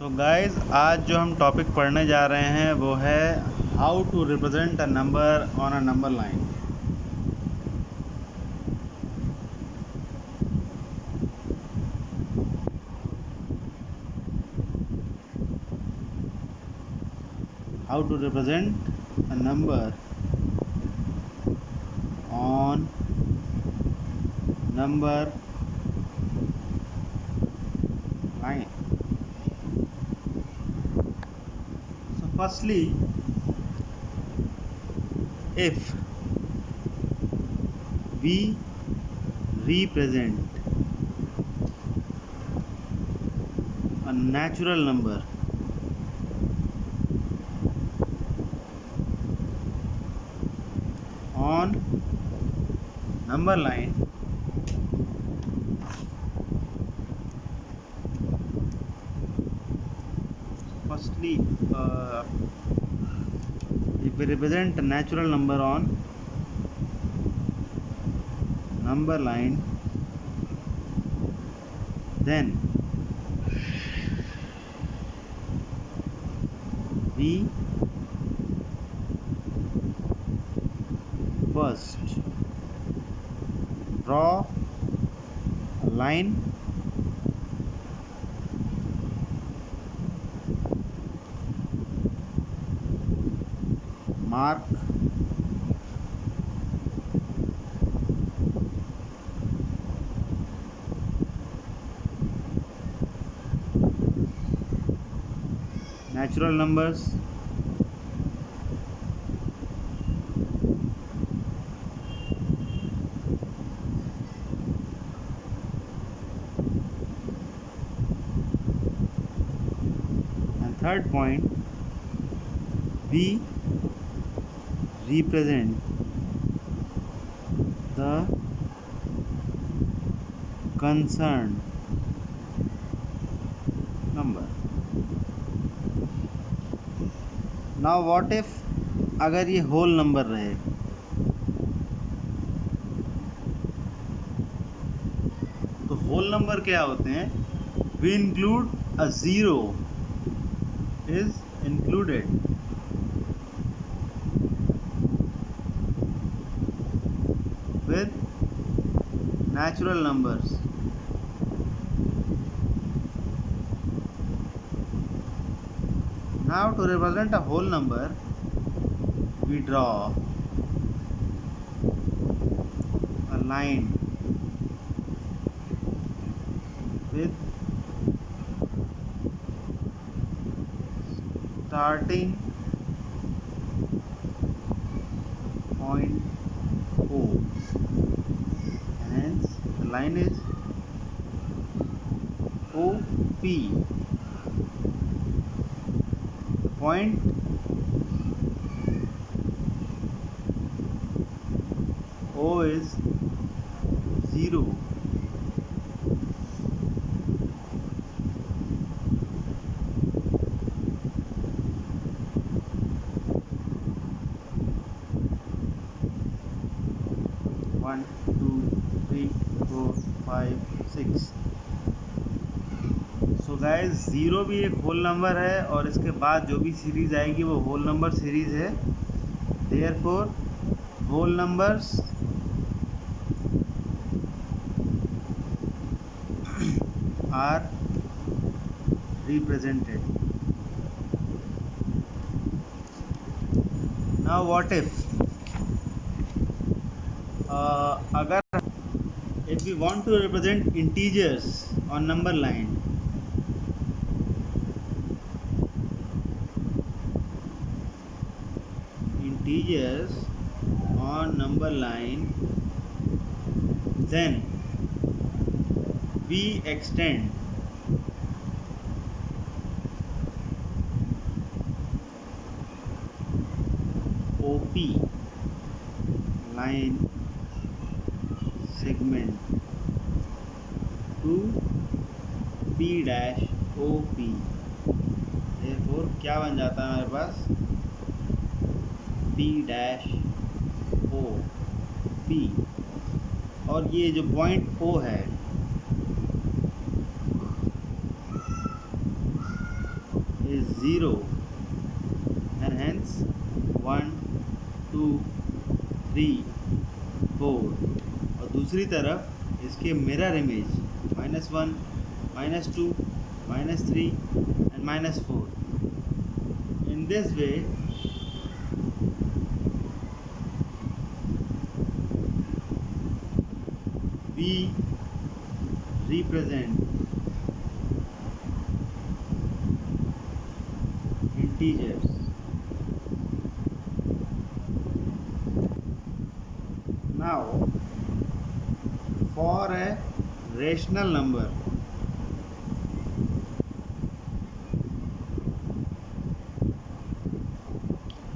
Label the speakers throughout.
Speaker 1: So guys, आज जो हम टॉपिक पढ़ने जा रहे हैं वो है how to represent a number on a number line. How to represent a number on number line. So firstly, if we represent a natural number on number line, firstly, if we represent a natural number on number line, then we first draw a line mark natural numbers and third point, we represent the concerned number. Now what if अगर ये whole number रहे, तो whole number क्या होते हैं? We include a zero is included with natural numbers. Now to represent a whole number, we draw a line with starting point O, and hence the line is OP. The point O is 0. One, two, three, four, five, six. So guys, zero भी एक whole number है और इसके बाद जो भी series आएगी वो होल नंबर सीरीज़ है। Therefore whole numbers are represented. Now what if अगर if we want to represent integers on number line, integers on number line, then we extend OP line segment to P dash OP. therefore क्या बन जाता है हमारे पास? P dash OP। और ये जो point O है is 0 and hence 1 2 3 4, और दूसरी तरफ इसके mirror image -1 -2 -3 and -4. In this way we represent integers. Now for a rational number,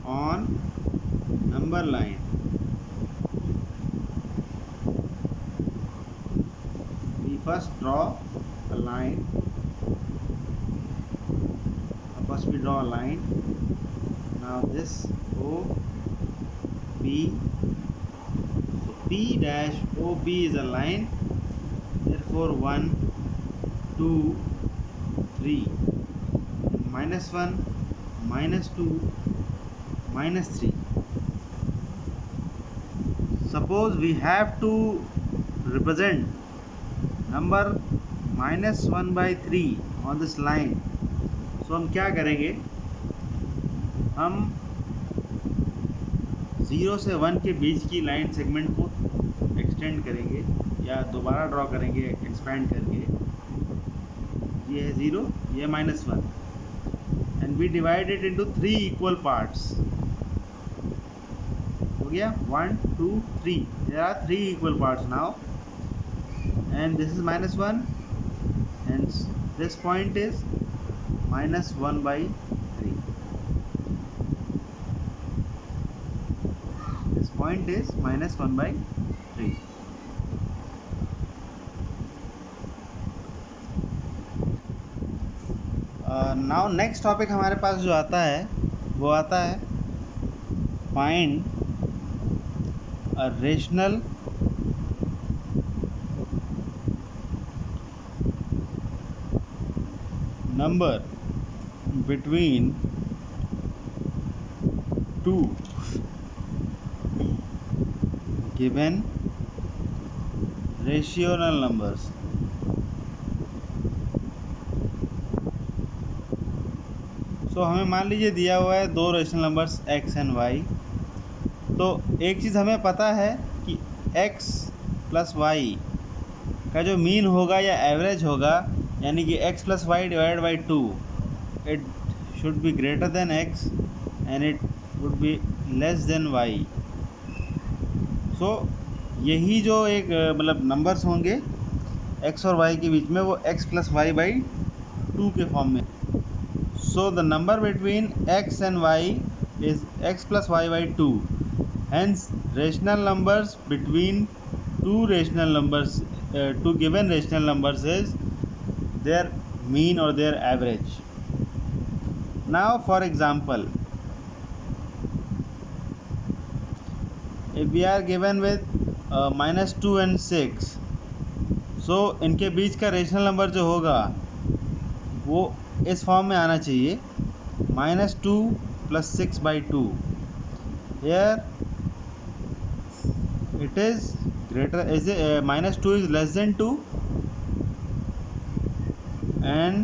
Speaker 1: on number line we first draw a line. First we draw a line. Now this O P, so P dash OB is a line, therefore 1 2 3 -1 -2 -3. Suppose we have to represent number -1/3 on this line, so हम क्या करेंगे, हम 0 से 1 के बीच की line segment को extend करेंगे या दोबारा ड्रॉ करेंगे एक्सपैंड करके. ये है 0, ये है -1 and we divide it into 3 equal parts. हो गया 1 2 3. There are 3 equal parts now, and this is -1 and this point is -1/3. This point is -1/3. Now next topic हमारे पास जो आता है वो आता है find a rational number between two given rational numbers. तो हमें मान लीजिए दिया हुआ है दो rational numbers x and y. तो एक चीज़ हमें पता है कि x प्लस वाई का जो मीन होगा या एवरेज होगा, यानी कि x plus y divide by 2, it should be greater than x and it would be less than y. So यही जो एक मतलब नंबर्स होंगे x और y के बीच में, वो x प्लस वाई बाई 2 के फॉर्म में. So the number between x and y is x plus y by 2. Hence rational numbers between two given rational numbers is their mean or their average. Now for example, if we are given with -2 and 6, so इनके बीच का rational number जो होगा वो इस form में आना चाहिए, -2 + 6/2. Here it is greater, is -2 is less than 2 and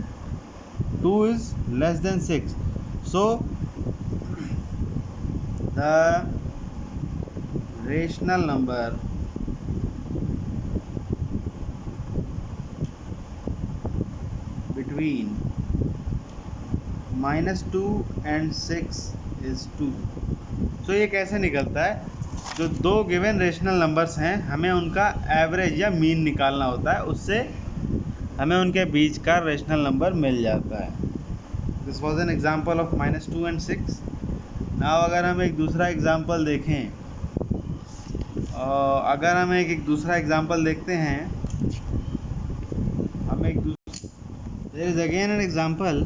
Speaker 1: 2 is less than 6. So the rational number between -2 and 6 is 2. तो ये कैसे निकलता है, जो दो गिवन रेशनल नंबर्स हैं हमें उनका एवरेज या मीन निकालना होता है, उससे हमें उनके बीच का रेशनल नंबर मिल जाता है. This was an example of -2 and 6. Now अगर हम एक दूसरा एग्जाम्पल देखें, अगर हम एक दूसरा एग्जाम्पल देखते हैं, हम एक there is again an example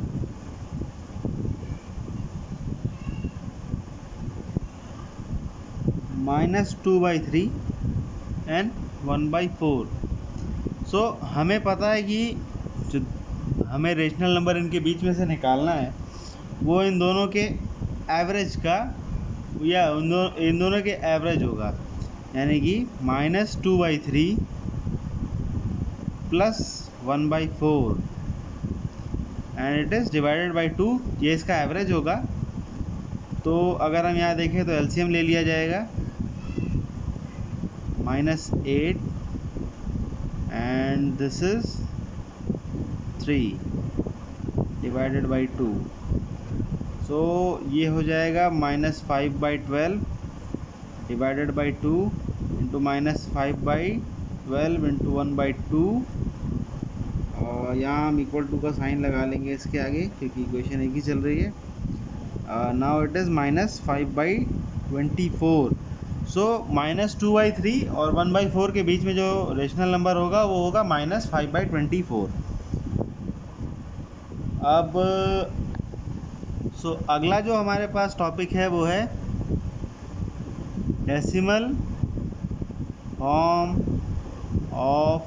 Speaker 1: -2/3 and 1/4. So हमें पता है कि जो हमें रेशनल नंबर इनके बीच में से निकालना है वो इन दोनों के एवरेज का या इन दोनों के एवरेज होगा, यानी कि -2/3 plus 1/4 and it is divided by 2, ये इसका एवरेज होगा। तो अगर हम यहाँ देखें तो एलसीएम ले लिया जाएगा, -8 and this is 3 divided by 2, सो ये हो जाएगा -5/12 डिवाइडेड बाई 2 इंटू -5/12 इंटू 1/2, और यहाँ हम इक्वल टू का साइन लगा लेंगे इसके आगे क्योंकि इक्वेशन एक ही चल रही है। नाउ इट इज़ -5/24, सो -2/3 और 1/4 के बीच में जो रेशनल नंबर होगा वो होगा -5/24। अब अगला जो हमारे पास टॉपिक है वो है decimal form of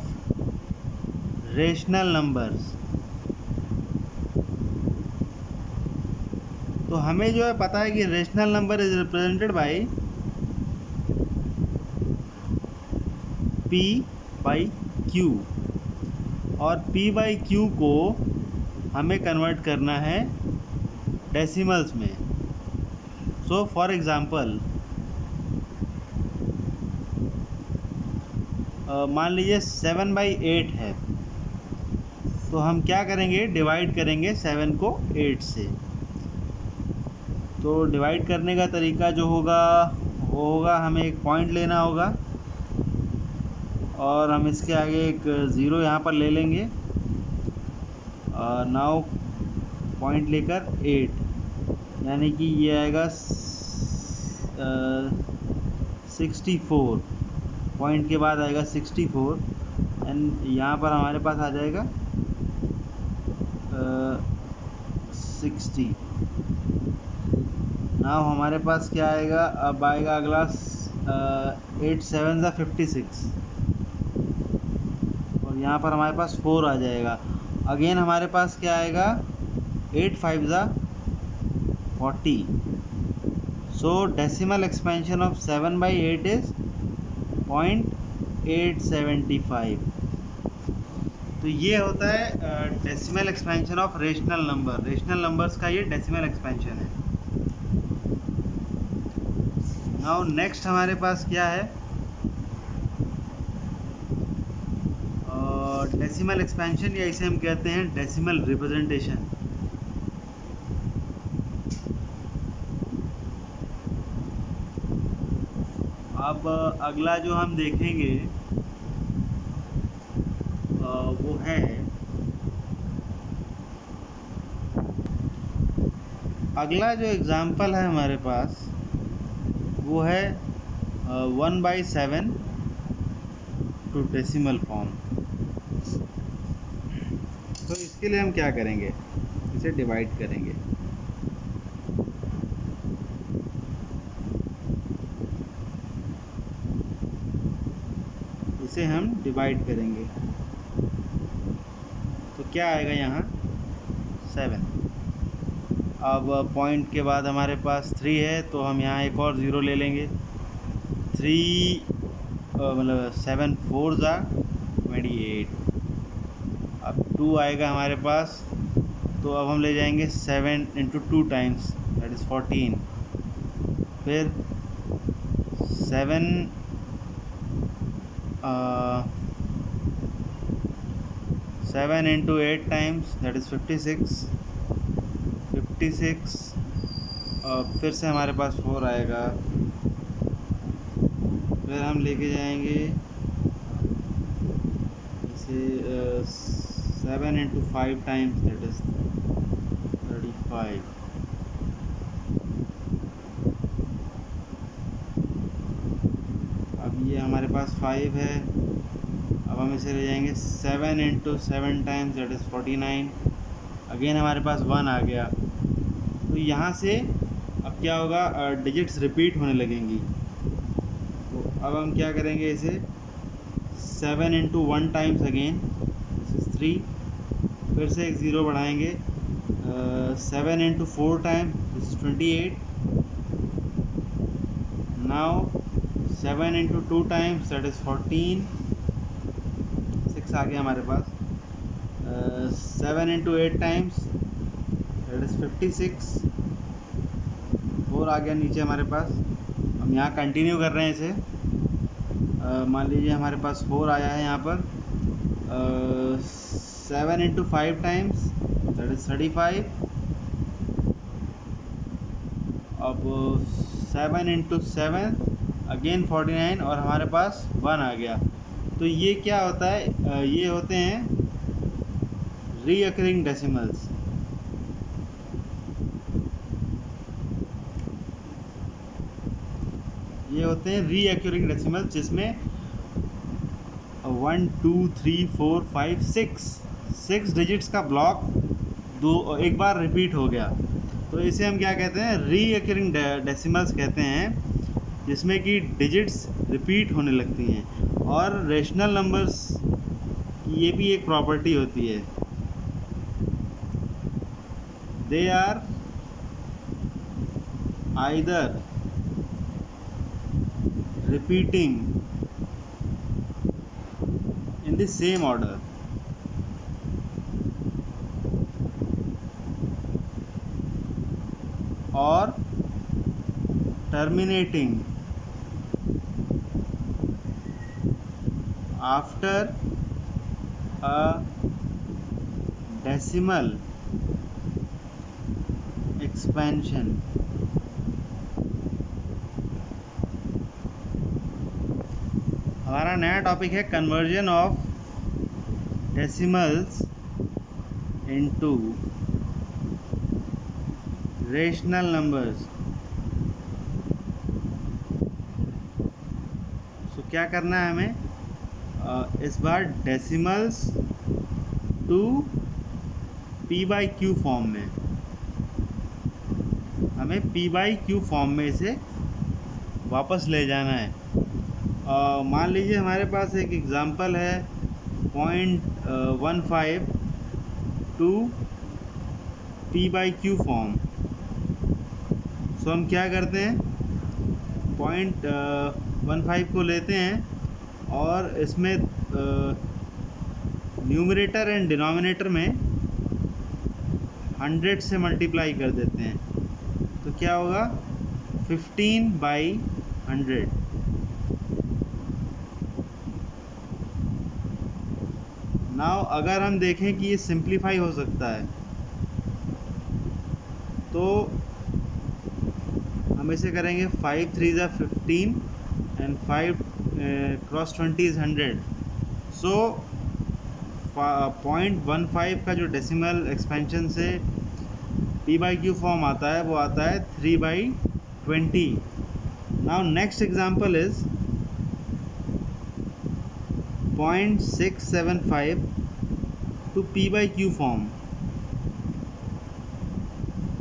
Speaker 1: rational numbers. तो हमें जो है पता है कि rational number is represented by P/Q, और P/Q को हमें कन्वर्ट करना है डेसिमल्स में। सो फॉर एग्ज़ाम्पल मान लीजिए 7/8 है, तो हम क्या करेंगे, डिवाइड करेंगे 7 को 8 से। तो डिवाइड करने का तरीका जो होगा वो होगा, हमें एक पॉइंट लेना होगा और हम इसके आगे एक ज़ीरो यहाँ पर ले लेंगे, नाउ पॉइंट लेकर 8, यानी कि ये आएगा 64, पॉइंट के बाद आएगा 64 एंड यहाँ पर हमारे पास आ जाएगा 60। नाउ हमारे पास क्या आएगा, अब आएगा अगला 8 7 ज़ा 56, और यहाँ पर हमारे पास 4 आ जाएगा। अगेन हमारे पास क्या आएगा, 8 5 ज़ा 40। सो डेसिमल एक्सपेंशन ऑफ 7/8 इज 0.875। तो ये होता है decimal expansion of rational number. Rational numbers का ये डेसिमल एक्सपेंशन है। नाउ नेक्स्ट हमारे पास क्या है, डेसिमल एक्सपेंशन, या इसे हम कहते हैं डेसिमल रिप्रेजेंटेशन। अब अगला जो हम देखेंगे वो है अगला जो एग्ज़ाम्पल है हमारे पास वो है 1/7 टू डेसिमल फॉर्म। तो इसके लिए हम क्या करेंगे, इसे डिवाइड करेंगे। इसे हम डिवाइड करेंगे तो क्या आएगा यहाँ 7। अब पॉइंट के बाद हमारे पास 3 है, तो हम यहाँ एक और ज़ीरो ले लेंगे। 3 मतलब 7 4 ज़ा 28। अब 2 आएगा हमारे पास, तो अब हम ले जाएंगे 7 इंटू 2 टाइम्स, दैट इज़ 14। फिर 7 इंटू 8 टाइम्स, दैट इज़ 56। फिर से हमारे पास 4 आएगा, फिर हम लेके जाएंगे इसे 7 इंटू 5 टाइम्स, दैट इज़ 35। अब ये हमारे पास 5 है, अब हम इसे ले जाएंगे 7 into 7 times, that is 49। Again हमारे पास 1 आ गया। तो यहाँ से अब क्या होगा, डिजिट्स रिपीट होने लगेंगी। तो अब हम क्या करेंगे, इसे 7 into 1 times again, this is 3। फिर से एक ज़ीरो बढ़ाएंगे, 7 into 4 times, this is 28. Now 7 into 2 times, that is 14. 6 आ गया हमारे पास. 7 into 8 times, that is 56. 4 आ गया नीचे हमारे पास. हम यहाँ कंटिन्यू कर रहे हैं इसे. मान लीजिए हमारे पास 4 आया है यहाँ पर. 7 into 5 times, that is 35. अब 7 into 7 अगेन 49 और हमारे पास 1 आ गया. तो ये क्या होता है, ये होते हैं रीअकरिंग डेसिमल्स. ये होते हैं रीअकरिंग डेसिमल्स जिसमें 1 2 3 4 5 6 डिजिट्स का ब्लॉक एक बार रिपीट हो गया. तो इसे हम क्या कहते हैं, रीअकरिंग डेसिमल्स कहते हैं, जिसमें कि डिजिट्स रिपीट होने लगती हैं. और रेशनल नंबर्स की ये भी एक प्रॉपर्टी होती है. They are either repeating in the same order or terminating after a decimal expansion. हमारा नया टॉपिक है conversion of decimals into rational numbers. So क्या करना है हमें, इस बार डेसिमल्स टू p/q फॉर्म में, हमें p/q फॉर्म में इसे वापस ले जाना है. मान लीजिए हमारे पास एक एग्ज़ाम्पल है 0.15 टू p/q फॉर्म. सो हम क्या करते हैं, 0.15 को लेते हैं और इसमें न्यूमरेटर एंड डिनोमिनेटर में 100 से मल्टीप्लाई कर देते हैं. तो क्या होगा, 15/100. नाउ अगर हम देखें कि ये सिंप्लीफाई हो सकता है, तो हम इसे करेंगे 5 3 ज़ा 15 एंड 5 क्रॉस 20 इज़ 100. सो 0.15 का जो डेसिमल एक्सपेंशन से p/q फॉर्म आता है वो आता है 3/20. Now next example is 0.675 to p/q form.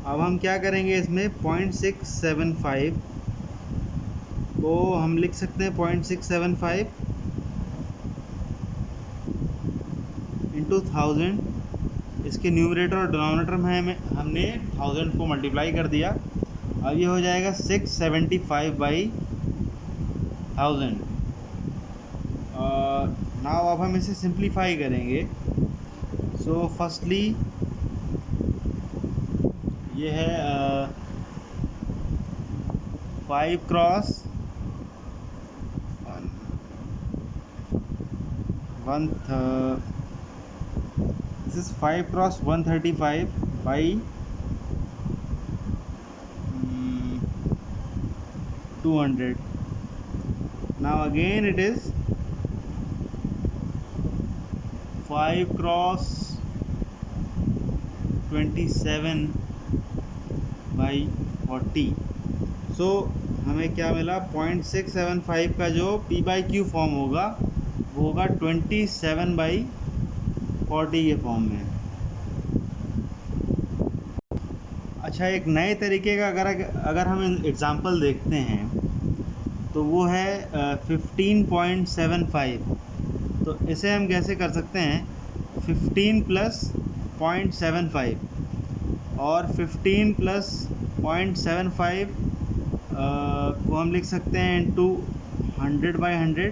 Speaker 1: अब हम क्या करेंगे, इसमें 0.675 को हम लिख सकते हैं 0.675 इंटू 1000. इसके न्यूमरेटर और डिनोमिनेटर में हमने 1000 को मल्टीप्लाई कर दिया. अब ये हो जाएगा 675/1000. नाउ अब हम इसे सिंप्लीफाई करेंगे. सो फर्स्टली ये है 5 cross 1 this is 5 cross 135 by 200. Now again it is 5 cross 27 by 40. सो हमें क्या मिला, 0.675 का जो p/q फॉर्म होगा वो होगा 27/40 के फॉर्म में. अच्छा, एक नए तरीके का अगर हम एग्ज़ाम्पल देखते हैं तो वो है 15.75. तो इसे हम कैसे कर सकते हैं, 15 + 0.75. और 15 प्लस 0.75 को हम लिख सकते हैं इंटू 100/100,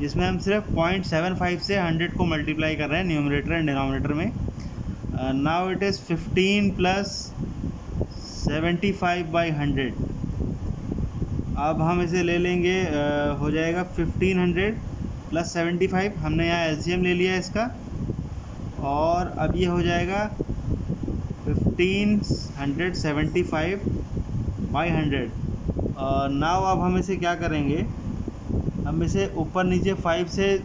Speaker 1: जिसमें हम सिर्फ 0.75 से 100 को मल्टीप्लाई कर रहे हैं न्यूमरेटर एंड डिनोमिनेटर में। Now it is 15 plus 75/100। अब हम इसे ले लेंगे, हो जाएगा 1500 प्लस 75। हमने यहाँ एलसीएम ले लिया इसका, और अब ये हो जाएगा 1575/100। नाउ अब हम इसे क्या करेंगे, हम इसे ऊपर नीचे 5 से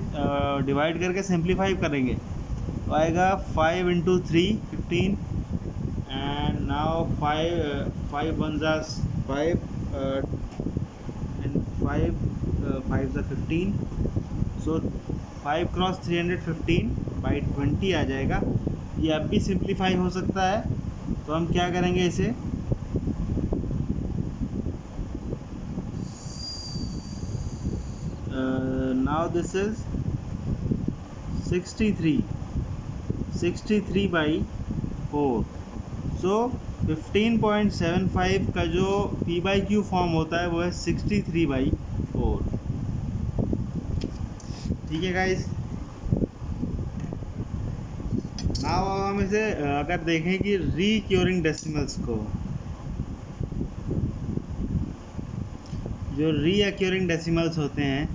Speaker 1: डिवाइड करके सिंप्लीफाई करेंगे, तो आएगा 5 × 3 15, and now 5 1 5 and 5 5 15, so 5 cross 315/20 आ जाएगा। ये अब भी सिंप्लीफाई हो सकता है, तो हम क्या करेंगे इसे, नाउ दिस इज 63/4। सो 15.75 का जो p/q फॉर्म होता है वो है 63/4। ठीक है गाइस। नाउ हम इसे अगर देखें कि रिक्योरिंग डेसिमल्स को, जो रीअक्योरिंग डेसिमल्स होते हैं,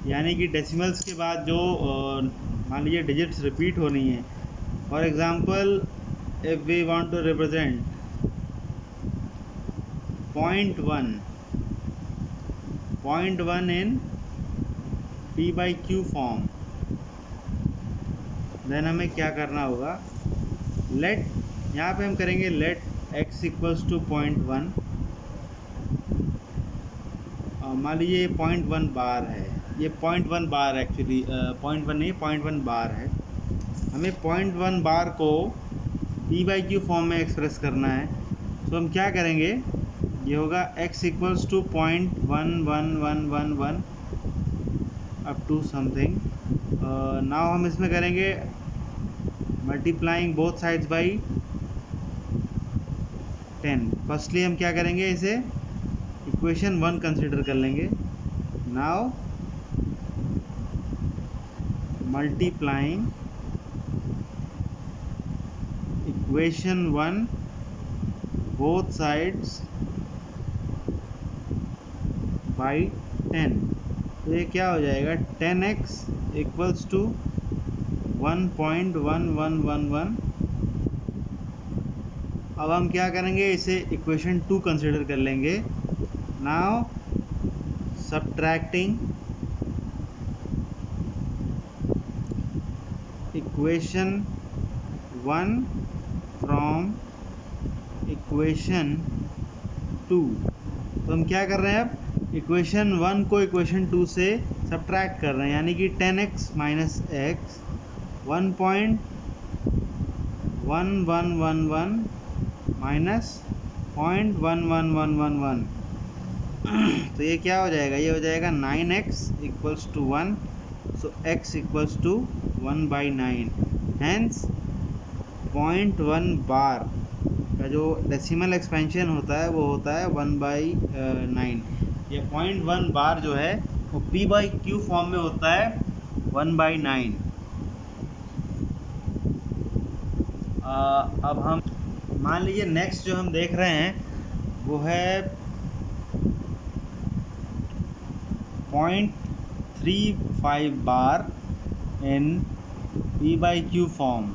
Speaker 1: यानी कि डेसिमल्स के बाद जो मान लीजिए डिजिट्स रिपीट हो रही हैं। For example, if we want to represent 0.1 in p/q form, then हमें क्या करना होगा, लेट, यहाँ पे हम करेंगे लेट x इक्वल्स टू 0.1। मान लीजिए ये 0.1 बार है, ये 0.1 बार एक्चुअली 0.1 नहीं, 0.1 बार है। हमें 0.1 बार को p/q फॉर्म में एक्सप्रेस करना है, तो हम क्या करेंगे, ये होगा x equals to 0.11111 up to something. Now हम इसमें करेंगे multiplying both sides by 10। Firstly हम क्या करेंगे, इसे इक्वेशन 1 कंसिडर कर लेंगे। Now multiplying equation 1 both sides by 10, तो ये क्या हो जाएगा, 10x इक्वल्स टू 1.1111। अब हम क्या करेंगे, इसे इक्वेशन 2 कंसिडर कर लेंगे। Now subtracting equation 1 from equation 2, तो हम क्या कर रहे हैं, अब इक्वेशन 1 को इक्वेशन 2 से सब्ट्रैक्ट कर रहे हैं, यानी कि 10x माइनस x 1.1111 माइनस 0.11111। तो ये क्या हो जाएगा, ये हो जाएगा 9x equals to 1, so x equals to 1/9। Hence 0.1 bar का जो डेसिमल एक्सपेंशन होता है वो होता है 1/9। ये 0.1 बार जो है वो p/q फॉर्म में होता है 1/9। अब हम मान लीजिए नेक्स्ट जो हम देख रहे हैं वो है 0.35 बार इन p/q फॉर्म।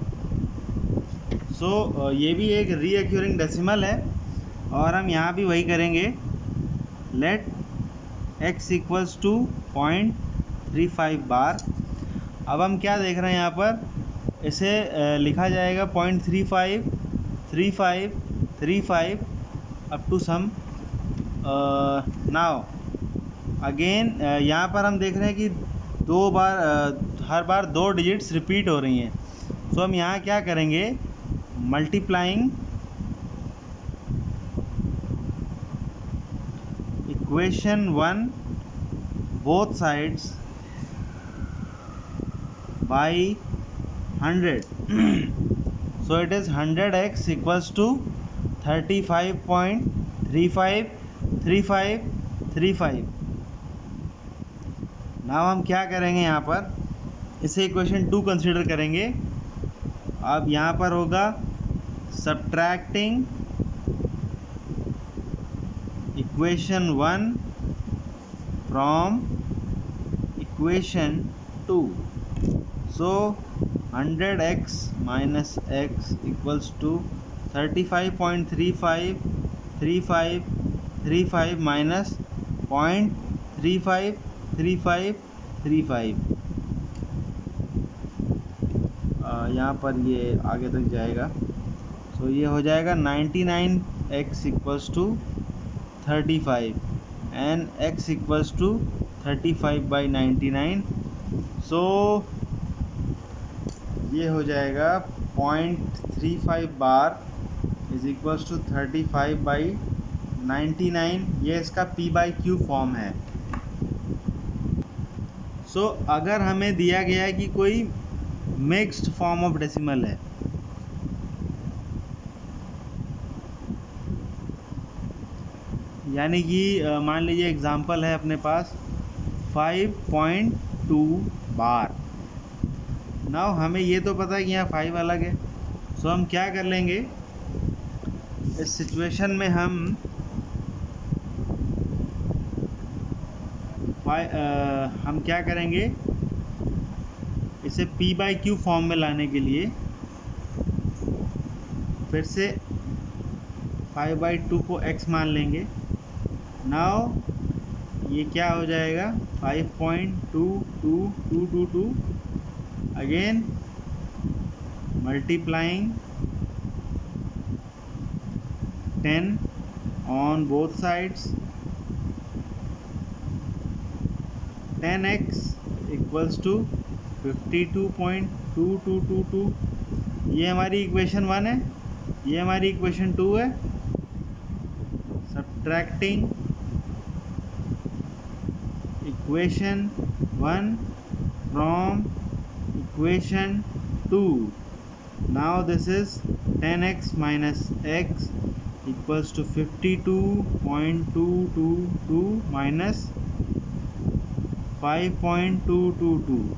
Speaker 1: सो ये भी एक रीअक्यूरिंग डेसिमल है, और हम यहाँ भी वही करेंगे, लेट x इक्वल्स टू 0.35 बार। अब हम क्या देख रहे हैं यहाँ पर, इसे लिखा जाएगा 0.35 35 35 up to some. Now again यहाँ पर हम देख रहे हैं कि दो बार हर बार 2 डिजिट्स रिपीट हो रही हैं, सो हम यहाँ क्या करेंगे, multiplying equation 1 both sides by 100, so it is 100x equals to 35.353535। Now हम क्या करेंगे, यहाँ पर इसे इक्वेशन 2 कंसीडर करेंगे। अब यहाँ पर होगा subtracting equation 1 from equation 2। So 100x minus x equals to 35.353535 minus 0.353535। यहाँ पर ये आगे तक जाएगा। सो ये हो जाएगा 99x equals to 35 and x equals to 35/99। सो ये हो जाएगा 0.35 बार इज इक्वल्स टू 35/99। ये इसका p/q फॉर्म है। सो अगर हमें दिया गया है कि कोई मिक्स्ड फॉर्म ऑफ डेसिमल है, यानी कि मान लीजिए एग्जांपल है अपने पास 5.2 बार। नाउ हमें ये तो पता है कि यहाँ 5 अलग है। सो हम क्या कर लेंगे, इस सिचुएशन में हम क्या करेंगे, इसे p/q फॉर्म में लाने के लिए फिर से 5/2 को x मान लेंगे। नाउ ये क्या हो जाएगा 5.22222 again multiplying 10 on both sides। 10x equals to 52.2222। ये हमारी इक्वेशन 1 है, ये हमारी इक्वेशन 2 है। Subtracting equation 1 from equation 2। now this is 10x minus x equals to 52.222 minus 5.222।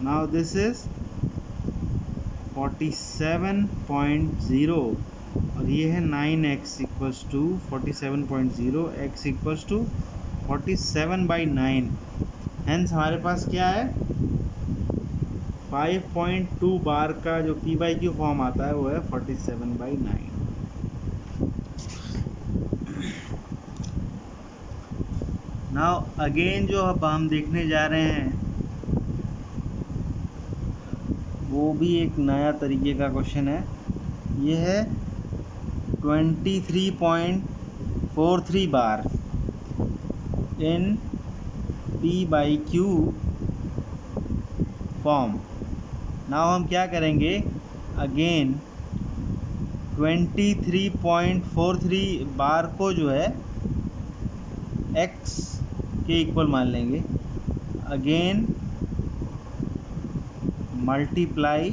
Speaker 1: now this is 47.0 और ये है 9x equals to 47.0, x equals to 47/9। Hence हमारे पास क्या है 5.2 बार का जो p/q फॉर्म आता है वो है 47/9। नाउ अगेन जो अब हम देखने जा रहे हैं वो भी एक नया तरीके का क्वेश्चन है। ये है 23.43 बार इन p/q फॉर्म। नाउ हम क्या करेंगे, अगेन 23.43 बार को जो है x के इक्वल मान लेंगे। Again multiply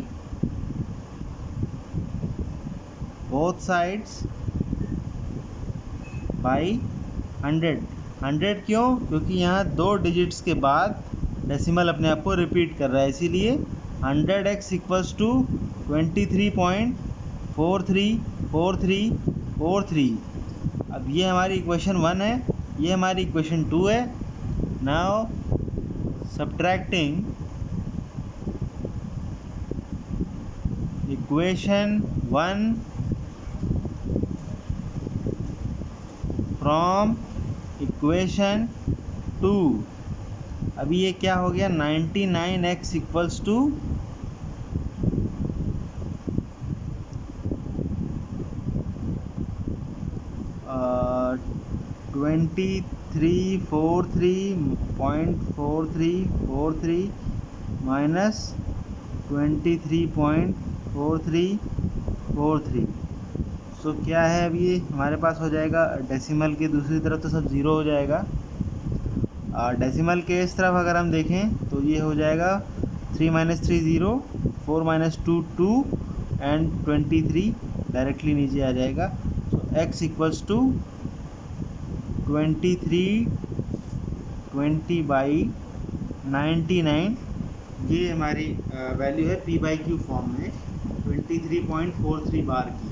Speaker 1: both sides by 100। क्यों? क्योंकि यहाँ 2 डिजिट्स के बाद डेसिमल अपने आप को रिपीट कर रहा है, इसीलिए 100x इक्वल्स टू 23.434343। अब ये हमारी इक्वेशन 1 है, ये हमारी इक्वेशन 2 है। Now subtracting equation 1 from equation 2। अभी ये क्या हो गया 99x इक्वल्स टू 2343.4343 माइनस 23.4343। सो क्या है, अभी ये हमारे पास हो जाएगा डेसिमल के दूसरी तरफ तो सब ज़ीरो हो जाएगा। डेसिमल के इस तरफ अगर हम देखें तो ये हो जाएगा 3 - 3 0, 4 - 2 2 एंड 23 डायरेक्टली नीचे आ जाएगा। सो x इक्वल्स टू 2320/99। ये हमारी वैल्यू है p/q फॉर्म में 23.43 बार की।